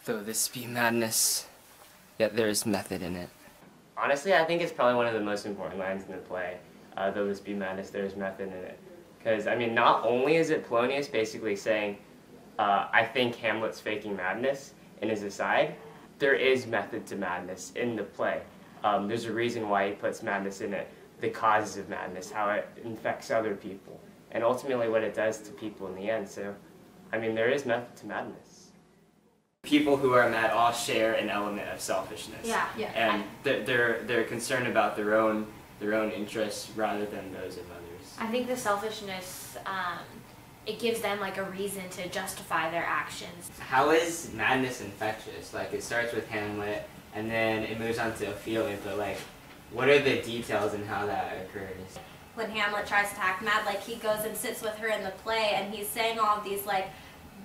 Though this be madness, yet there is method in it. Honestly, I think it's probably one of the most important lines in the play. Though this be madness, there is method in it. Because, I mean, not only is it Polonius basically saying, I think Hamlet's faking madness in his aside, there is method to madness in the play. There's a reason why he puts madness in it, the causes of madness, how it infects other people, and ultimately what it does to people in the end. So, I mean, there is method to madness. People who are mad all share an element of selfishness. Yeah. And they're concerned about their own interests rather than those of others. I think the selfishness, it gives them like a reason to justify their actions. How is madness infectious? Like, it starts with Hamlet, and then it moves on to Ophelia, but like, what are the details and how that occurs? When Hamlet tries to act mad, like he goes and sits with her in the play and he's saying all of these like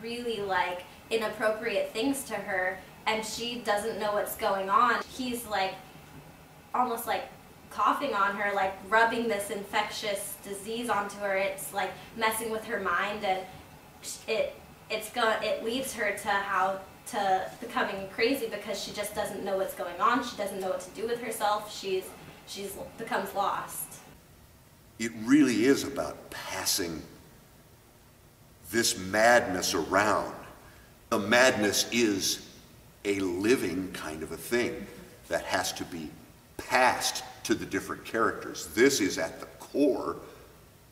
really like inappropriate things to her and she doesn't know what's going on. He's like almost like coughing on her, like rubbing this infectious disease onto her. It's like messing with her mind, and it leads her to becoming crazy because she just doesn't know what's going on. She doesn't know what to do with herself. She's becomes lost. It really is about passing this madness around. The madness is a living kind of a thing that has to be passed to the different characters. This is at the core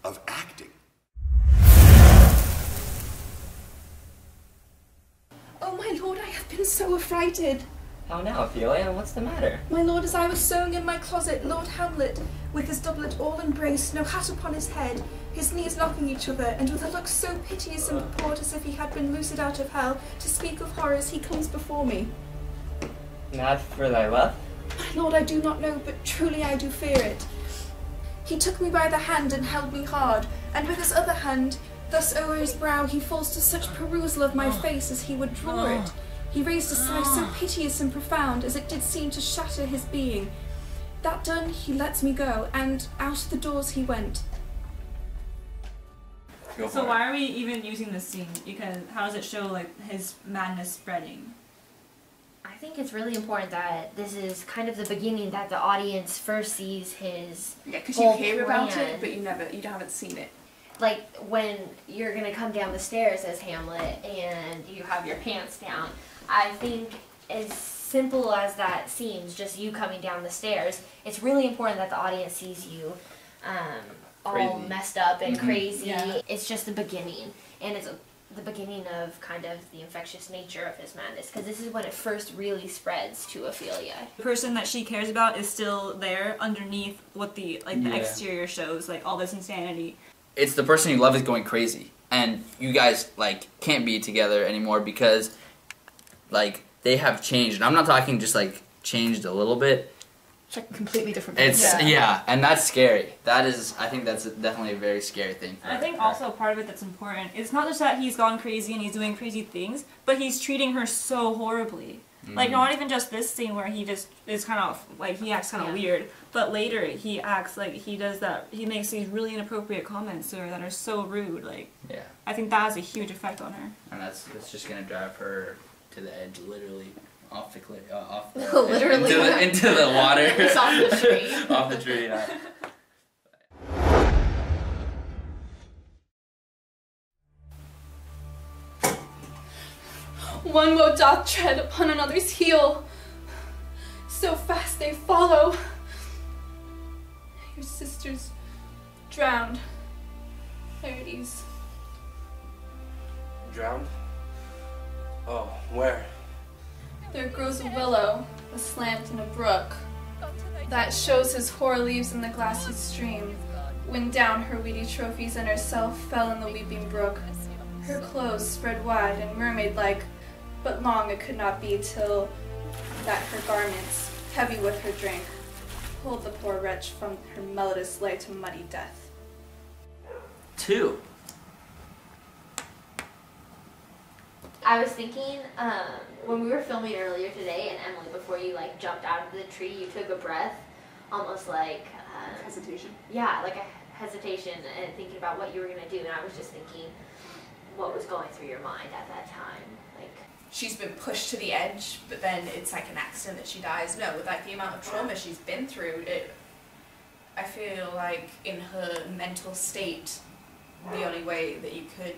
of acting. Oh, my lord, I have been so affrighted. How now, Ophelia? What's the matter? My lord, as I was sewing in my closet, Lord Hamlet, with his doublet all embraced, no hat upon his head, his knees knocking each other, and with a look so piteous and purport as if he had been loosed out of hell, to speak of horrors, he comes before me. Mad for thy love? My lord, I do not know, but truly I do fear it. He took me by the hand and held me hard, and with his other hand, thus o'er his brow, he falls to such perusal of my face as he would draw it. He raised a sigh so piteous and profound, as it did seem to shatter his being. That done, he lets me go, and out the doors he went. So why are we even using this scene? Because how does it show like his madness spreading? I think it's really important that this is kind of the beginning, that the audience first sees his because you hear about it, but you haven't seen it. Like when you're gonna come down the stairs as Hamlet and you have your pants down. I think as simple as that seems, just you coming down the stairs, it's really important that the audience sees you all messed up and crazy. Yeah. It's just the beginning, and it's the beginning of kind of the infectious nature of his madness, because this is when it first really spreads to Ophelia. The person that she cares about is still there underneath what the exterior shows, like all this insanity. It's the person you love is going crazy, and you guys like can't be together anymore because like they have changed. And I'm not talking just like changed a little bit. It's like completely different. It's and that's scary. That is, I think that's definitely a very scary thing. I think also part of it that's important, it's not just that he's gone crazy and he's doing crazy things, but he's treating her so horribly. Like, not even just this scene where he just is kind of, like, he acts kind of weird, but later he acts like he does that, he makes these really inappropriate comments to her that are so rude, like, I think that has a huge effect on her. And that's just gonna drive her to the edge, literally, off the cliff, literally. into the water. It's off the tree. Off the tree, yeah. One woe doth tread upon another's heel. So fast they follow. Your sister's drowned. Laertes. Drowned? Oh, where? There grows a willow, aslant in a brook, that shows his hoar leaves in the glassy stream, when down her weedy trophies and herself fell in the weeping brook. Her clothes spread wide and mermaid-like, but long it could not be till that her garments, heavy with her drink, pulled the poor wretch from her melodious lay to muddy death. 2. I was thinking, when we were filming earlier today, and Emily, before you like jumped out of the tree, you took a breath, almost like Hesitation. Yeah, like a hesitation, and thinking about what you were gonna do. And I was just thinking, what was going through your mind at that time? Like, she's been pushed to the edge, but then it's like an accident that she dies. No, with like the amount of trauma she's been through, I feel like in her mental state, the only way that you could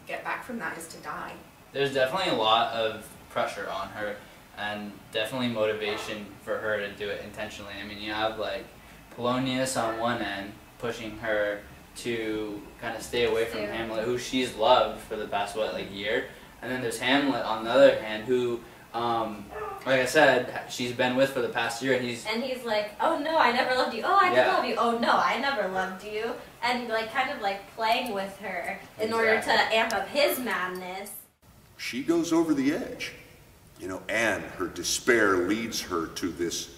get back from that is to die. There's definitely a lot of pressure on her, and definitely motivation for her to do it intentionally. I mean, you have like Polonius on one end pushing her to kind of stay away from Hamlet, who she's loved for the past, year? And then there's Hamlet on the other hand, who, like I said, she's been with for the past year, and he's like, oh no, I never loved you. Oh, I did love you. Oh no, I never loved you. And like kind of like playing with her in order to amp up his madness. She goes over the edge, and her despair leads her to this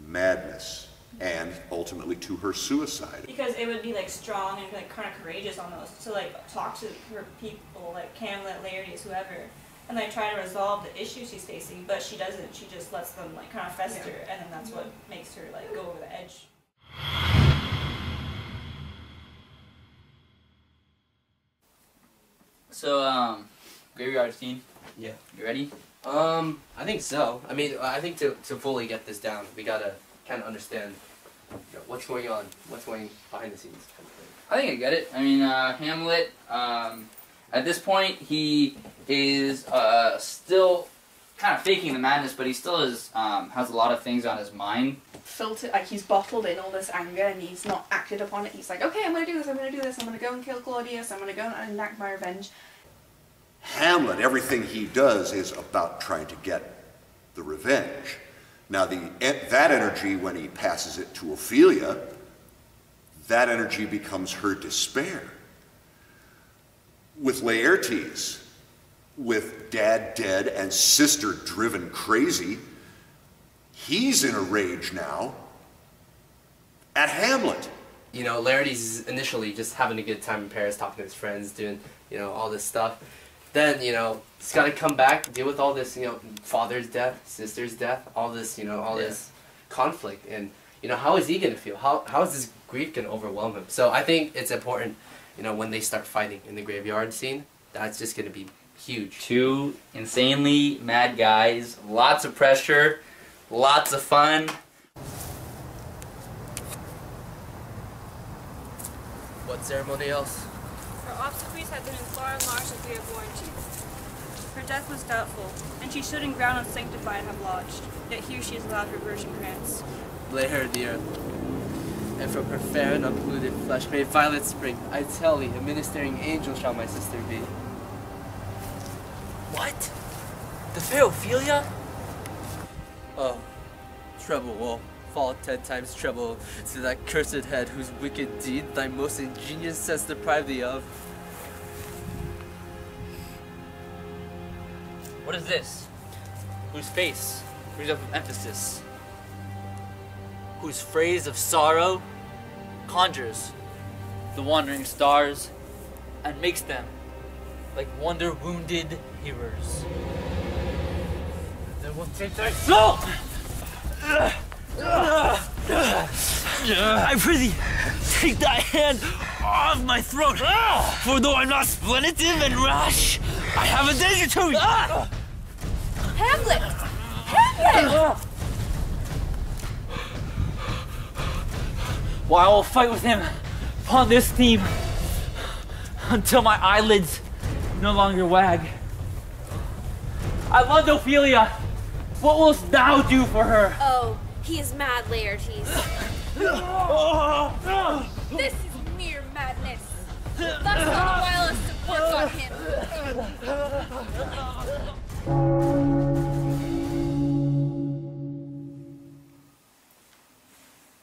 madness and ultimately to her suicide. Because it would be like strong and like kind of courageous almost to like talk to her people, like Hamlet, Laertes, whoever, and like try to resolve the issues she's facing, but she doesn't. She just lets them like kind of fester, and then that's what makes her like go over the edge. So, graveyard scene. Yeah. You ready? I think so. I mean, I think to fully get this down, we gotta kind of understand what's going on, what's going behind the scenes. I think I get it. I mean, Hamlet, at this point, he is still kind of faking the madness, but he still is, has a lot of things on his mind. Filtered, like he's bottled in all this anger and he's not acted upon it. He's like, okay, I'm gonna do this, I'm gonna do this, I'm gonna go and kill Claudius, I'm gonna go and enact my revenge. Hamlet, everything he does is about trying to get the revenge. Now, that energy, when he passes it to Ophelia, that energy becomes her despair. With Laertes, with dad dead and sister driven crazy, he's in a rage now at Hamlet. Laertes is initially just having a good time in Paris, talking to his friends, doing, all this stuff. Then, he's got to come back, deal with all this, father's death, sister's death, all this, this conflict. And, how is he going to feel? How is this grief going to overwhelm him? So I think it's important, when they start fighting in the graveyard scene, that's just going to be huge. Two insanely mad guys, lots of pressure, lots of fun. What ceremony else? Her obsequies had been in far and large as we have warned you. Her death was doubtful, and she should in ground unsanctified have lodged, yet here she is allowed her virgin grants. Lay her the earth, and from her fair and unpolluted flesh may violet spring. I tell thee, a ministering angel shall my sister be. What? The fair Ophelia? Oh, treble will fall 10 times treble to that cursed head whose wicked deed thy most ingenious sense deprived thee of. What is this? Whose face brings up emphasis? Whose phrase of sorrow conjures the wandering stars and makes them like wonder-wounded hearers? They will take thy soul! I prithee, take thy hand off my throat, for though I'm not splenitive and rash, I have a danger to me! Hamlet! Hamlet! Well, I will fight with him upon this theme until my eyelids no longer wag. I loved Ophelia. What wilt thou do for her? Oh, he is mad, Laertes. This is mere madness. Let's not while us to work on him.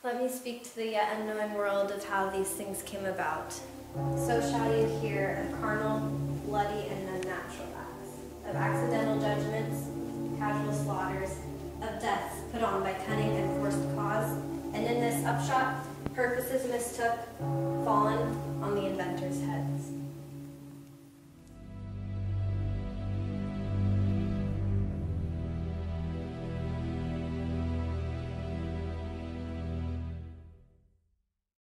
Let me speak to the yet unknown world of how these things came about. So shall you hear of carnal, bloody, and unnatural acts, of accidental judgments, casual slaughters, of deaths put on by cunning and forced cause, and in this upshot, purposes mistook,